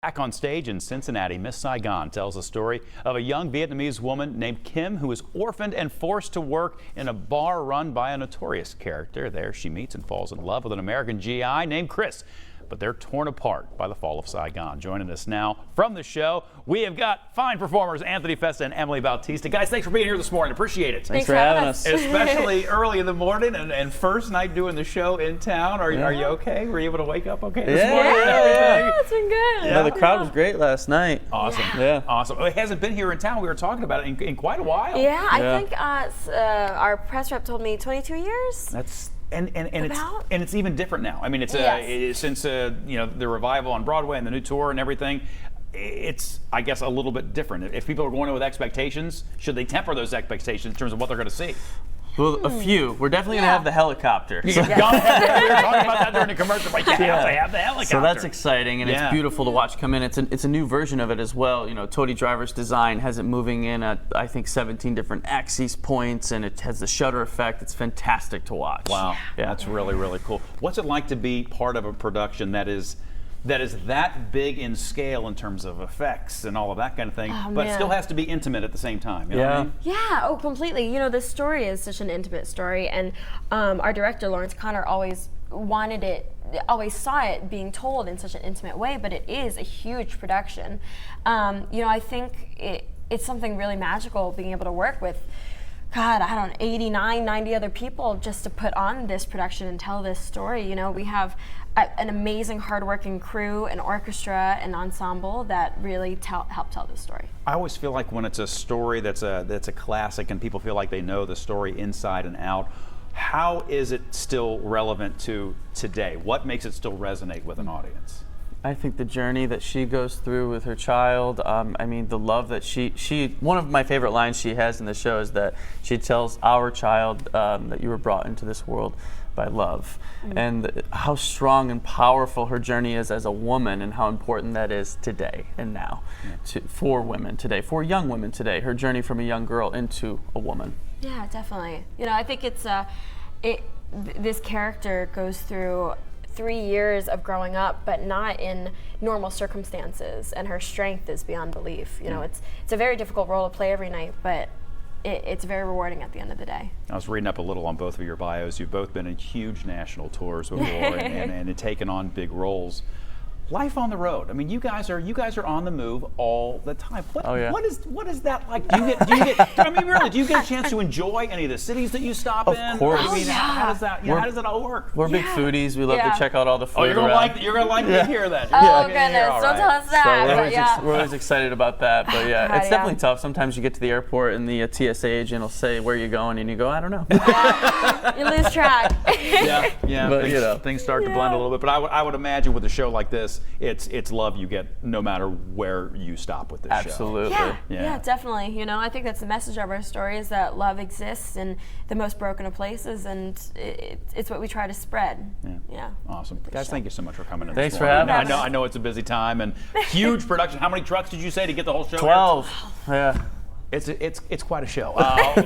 Back on stage in Cincinnati, Miss Saigon tells the story of a young Vietnamese woman named Kim who was orphaned and forced to work in a bar run by a notorious character. There she meets and falls in love with an American G.I. named Chris. But they're torn apart by the fall of Saigon. Joining us now from the show, we have got fine performers Anthony Festa and Emily Bautista. Guys, thanks for being here this morning. Appreciate it. Thanks for having us. Especially early in the morning and first night doing the show in town. Are you okay? Were you able to wake up okay this morning? Yeah, it's been good. Yeah, the crowd was great last night. Awesome. Yeah. Awesome. It hasn't been here in town. We were talking about it in quite a while. Yeah, I think our press rep told me 22 years. That's and it's even different now. I mean, it's since the revival on Broadway and the new tour and everything. It's, I guess, a little bit different. If people are going in with expectations, should they temper those expectations in terms of what they're going to see? Well, a few. We're definitely going to have the helicopter. We were talking about that during the commercial, but they have the helicopter. So that's exciting, and it's beautiful to watch come in. It's a new version of it as well. You know, Tony Driver's design has it moving in at, I think, 17 different axis points, and it has the shutter effect. It's fantastic to watch. Wow, that's really, really cool. What's it like to be part of a production that is that big in scale in terms of effects and all of that kind of thing, but still has to be intimate at the same time? You know what I mean? Yeah, oh, completely. You know, this story is such an intimate story, and our director, Lawrence Connor, always saw it being told in such an intimate way, but it is a huge production. You know, I think it's something really magical being able to work with, God, I don't know, 89, 90 other people just to put on this production and tell this story. You know, we have an amazing, hardworking crew, an orchestra, an ensemble that really help tell this story. I always feel like when it's a story that's a classic and people feel like they know the story inside and out, how is it still relevant to today? What makes it still resonate with an audience? I think the journey that she goes through with her child, I mean, the love that she one of my favorite lines she has in the show is that she tells our child that you were brought into this world by love. And how strong and powerful her journey is as a woman, and how important that is today and now for women today, for young women today, her journey from a young girl into a woman. Yeah, definitely. You know, I think this character goes through 3 years of growing up, but not in normal circumstances, and her strength is beyond belief. You know, it's a very difficult role to play every night, but it's very rewarding at the end of the day. I was reading up a little on both of your bios. You've both been in huge national tours before and taken on big roles. Life on the road. I mean, you guys are on the move all the time. What is that like? Do you get? I mean, really, do you get a chance to enjoy any of the cities that you stop in? Of course. I mean, how does that? How does it all work? We're big foodies. We love to check out all the food. Oh, you're gonna like to hear that. Oh goodness! Don't tell us that. So we're always excited about that. But it's definitely tough. Sometimes you get to the airport and the TSA agent will say, "Where are you going?" and you go, "I don't know." You lose track. But things start to blend a little bit. But I would imagine with a show like this, it's love you get no matter where you stop with this show. Absolutely. Yeah, definitely. You know, I think that's the message of our story, is that love exists in the most broken of places, and it's what we try to spread. Yeah. Awesome. Guys, thank you so much for coming in. Thanks for having us. I know it's a busy time and huge production. How many trucks did you say to get the whole show? 12. Yeah. It's quite a show.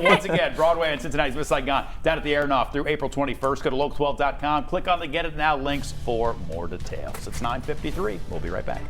Once again, Broadway and Cincinnati's Miss Saigon down at the Aeronaut through April 21st. Go to local12.com. Click on the Get It Now links for more details. It's 9:53. We'll be right back.